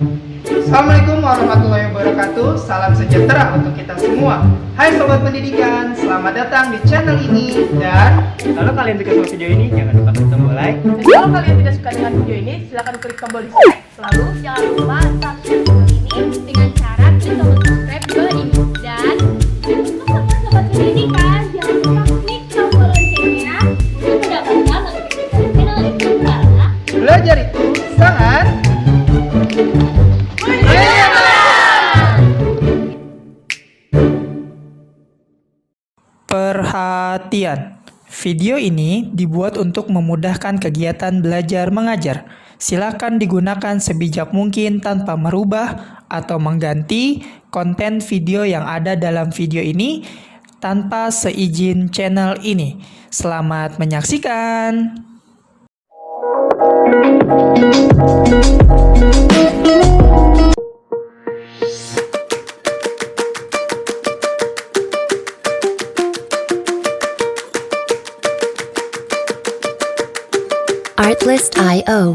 Assalamualaikum warahmatullahi wabarakatuh. Salam sejahtera untuk kita semua. Hai sobat pendidikan, selamat datang di channel ini. Dan kalau kalian suka sama video ini, jangan lupa klik tombol like. Dan kalau kalian tidak suka dengan video ini, silahkan klik tombol dislike. Lalu jangan lupa subscribe channel ini dengan cara klik tombol subscribe di bawah ini. Dan untuk sobat-sobat pendidikan, jangan lupa klik tombol loncengnya untuk mendapatkan notifikasi channel ini terbaru. belajar itu sangat perhatian. Video ini dibuat untuk memudahkan kegiatan belajar mengajar. Silakan digunakan sebijak mungkin tanpa merubah atau mengganti konten video yang ada dalam video ini tanpa seizin channel ini. Selamat menyaksikan. Artlist.io.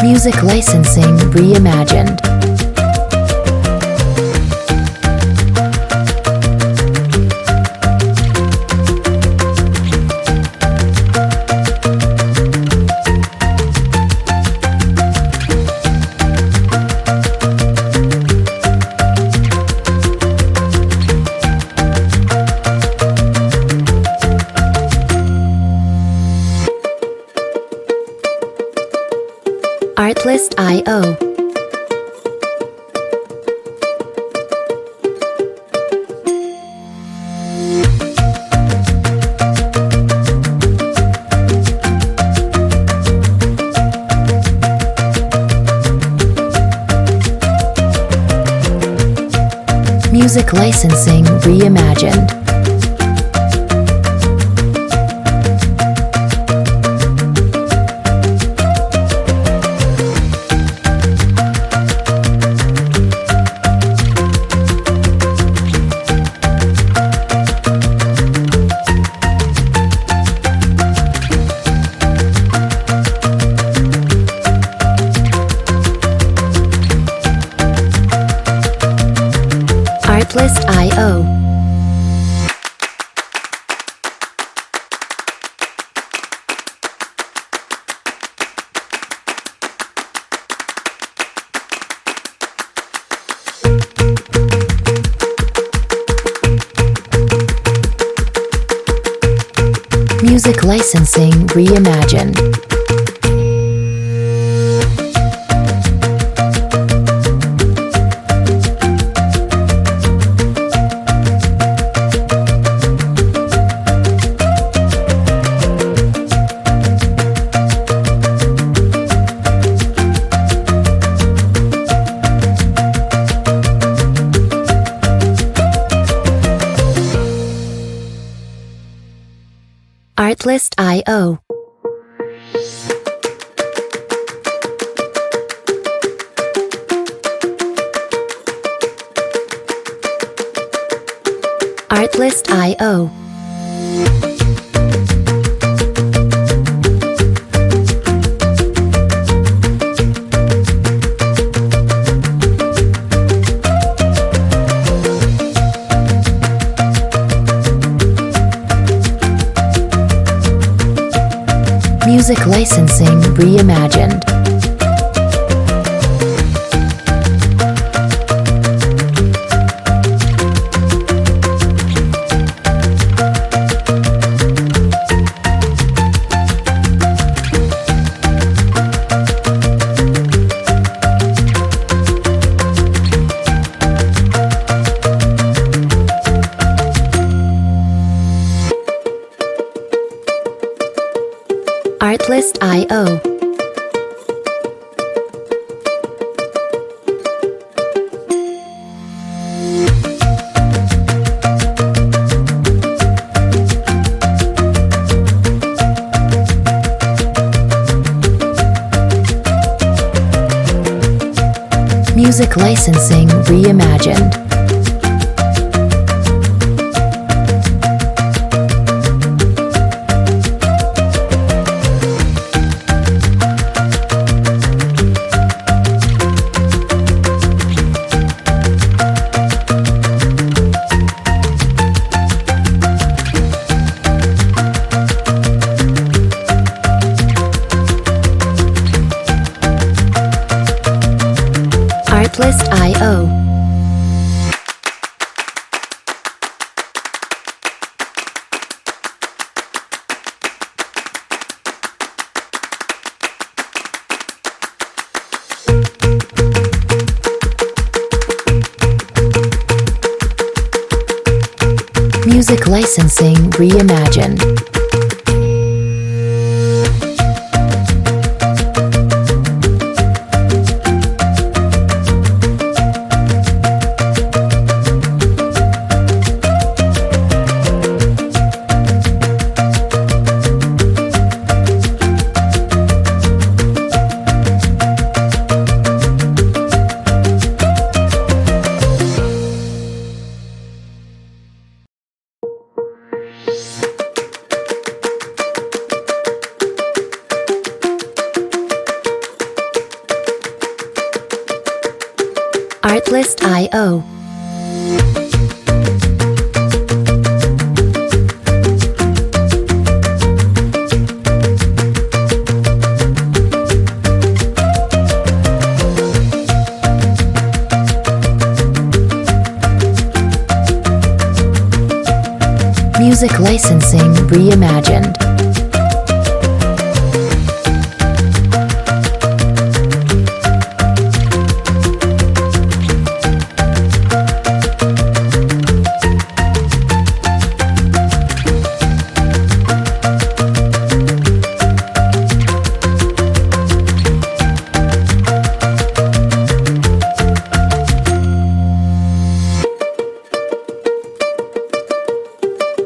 Music licensing reimagined. Artlist.io. Music licensing reimagined. Artlist.io. Music licensing reimagined. Artlist.io. Artlist.io. Music licensing reimagined. Artlist.io. Music licensing reimagined. Artlist.io. Music licensing reimagined. Artlist.io. Music licensing reimagined.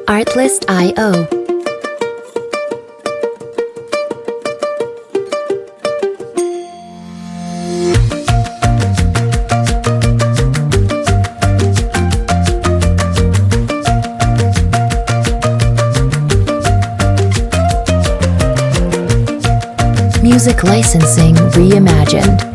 Artlist.io. Music licensing reimagined.